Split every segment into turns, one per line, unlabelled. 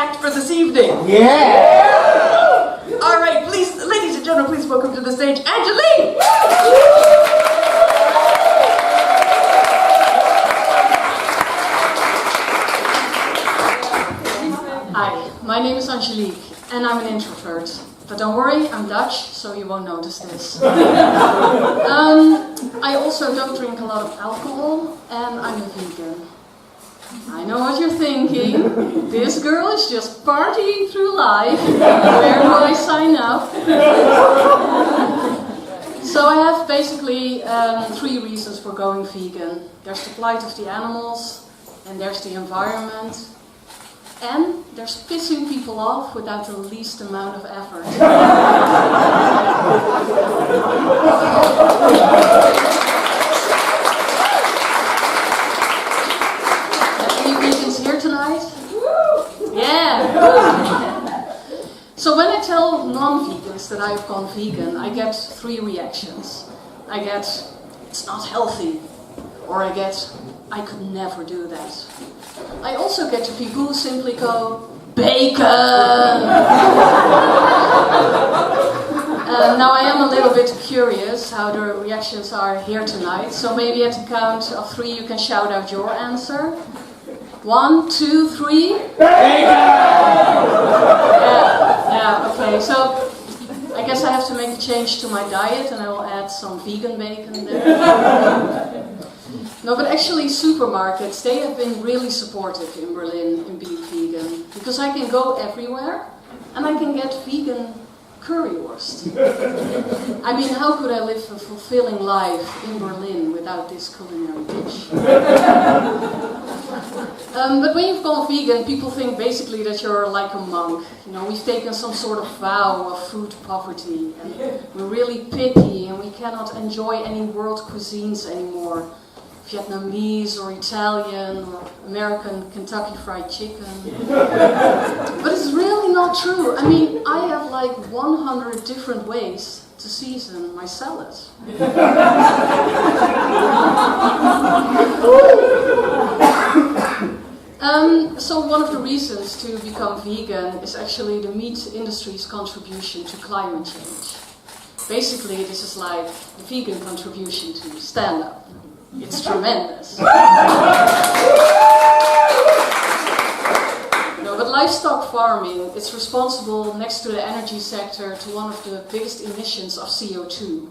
act for this evening.
Yeah!
All right, please, ladies and gentlemen, please welcome to the stage, Angelique! Hi, my name is Angelique, and I'm an introvert. But don't worry, I'm Dutch, so you won't notice this. I also don't drink a lot of alcohol, and I'm a vegan. I know what you're thinking. This girl is just partying through life. Where do I sign up? So I have basically 3 reasons for going vegan. There's the plight of the animals, and there's the environment, and there's pissing people off without the least amount of effort. Any vegans here tonight? Yeah! So when I tell non-vegans that I've gone vegan, I get 3 reactions. I get, it's not healthy. Or I get, I could never do that. I also get to people who simply go, bacon! Now I am a little bit curious how the reactions are here tonight, so maybe at the count of 3 you can shout out your answer. 1, 2, 3.
Bacon!
Yeah, okay, so I guess I have to make a change to my diet and I will add some vegan bacon there. No, but actually supermarkets, they have been really supportive in Berlin in being vegan. Because I can go everywhere and I can get vegan currywurst. I mean, how could I live a fulfilling life in Berlin without this culinary dish? But when you've gone vegan, people think basically that you're like a monk. You know, we've taken some sort of vow of food poverty. And we're really picky and we cannot enjoy any world cuisines anymore. Vietnamese or Italian or American Kentucky Fried Chicken. But it's really not true. I mean, I have like 100 different ways to season my salad. So one of the reasons to become vegan is actually the meat industry's contribution to climate change. Basically, this is like the vegan contribution to stand-up. It's tremendous. No, but livestock farming, it's responsible next to the energy sector to one of the biggest emissions of CO2.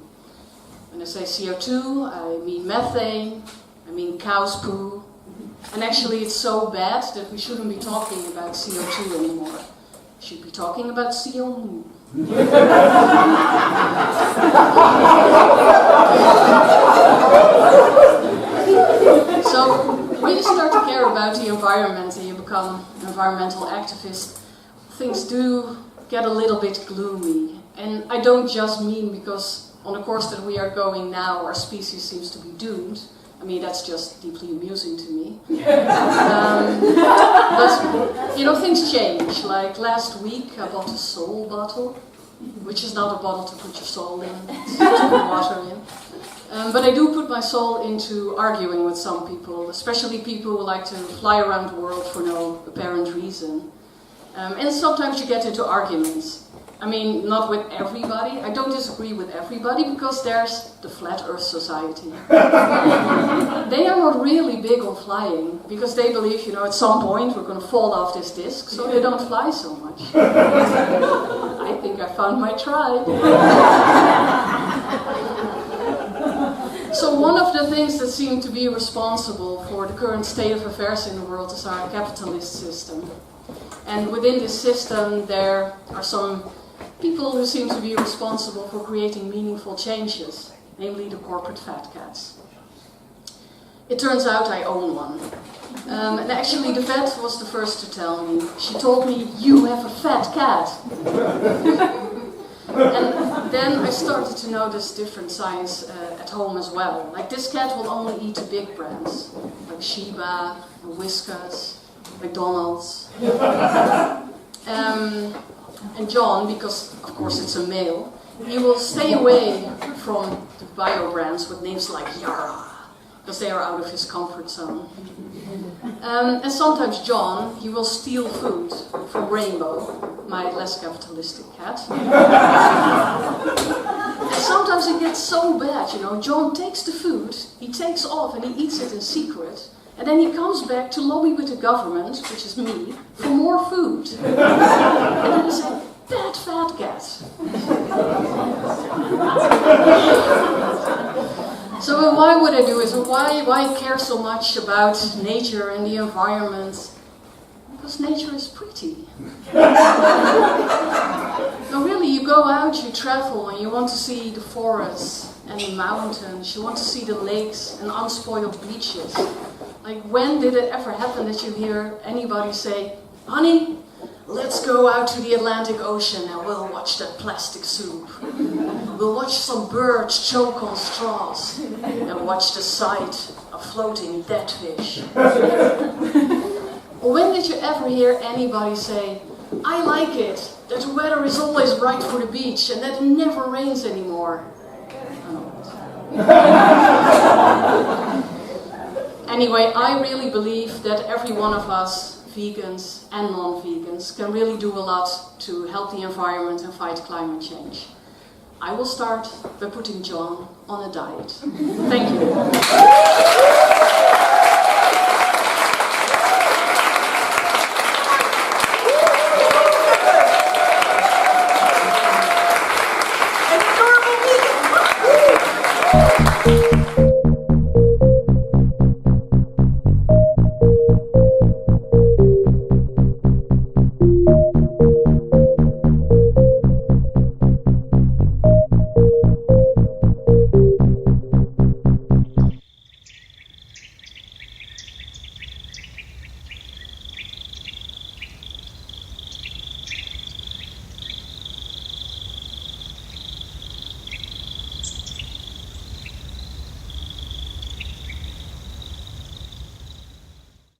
When I say CO2, I mean methane, I mean cow's poo. And actually it's so bad that we shouldn't be talking about CO2 anymore. We should be talking about CO2. So, when you start to care about the environment and you become an environmental activist, things do get a little bit gloomy. And I don't just mean because on the course that we are going now, our species seems to be doomed. I mean, that's just deeply amusing to me. But, you know, things change. Like last week, I bought a soul bottle, which is not a bottle to put your soul in, it's to put water in. But I do put my soul into arguing with some people, especially people who like to fly around the world for no apparent reason. And sometimes you get into arguments. I mean, not with everybody. I don't disagree with everybody because there's the Flat Earth Society. They are not really big on flying because they believe, you know, at some point we're going to fall off this disc, so they don't fly so much. I think I found my tribe. So one of the things that seem to be responsible for the current state of affairs in the world is our capitalist system. And within this system there are some people who seem to be responsible for creating meaningful changes, namely the corporate fat cats. It turns out I own one. And actually the vet was the first to tell me. She told me, "You have a fat cat." And then I started to notice different signs at home as well. Like this cat will only eat the big brands, like Shiba, Whiskas, McDonald's. And John, because of course it's a male, he will stay away from the bio brands with names like Yara, because they are out of his comfort zone. And sometimes John, he will steal food from Rainbow, my less capitalistic cat. And sometimes it gets so bad, you know, John takes the food, he takes off and he eats it in secret, and then he comes back to lobby with the government, which is me, for more food. And then I say, bad fat cat. So why would I do it? So why care so much about nature and the environment? Because nature is pretty. No, really, you go out, you travel, and you want to see the forests and the mountains. You want to see the lakes and unspoiled beaches. Like, when did it ever happen that you hear anybody say, honey, let's go out to the Atlantic Ocean and we'll watch that plastic soup. We'll watch some birds choke on straws and watch the sight of floating dead fish. Or when did you ever hear anybody say, I like it, that the weather is always right for the beach and that it never rains anymore? Anyway, I really believe that every one of us, vegans and non-vegans, can really do a lot to help the environment and fight climate change. I will start by putting John on a diet. Thank you.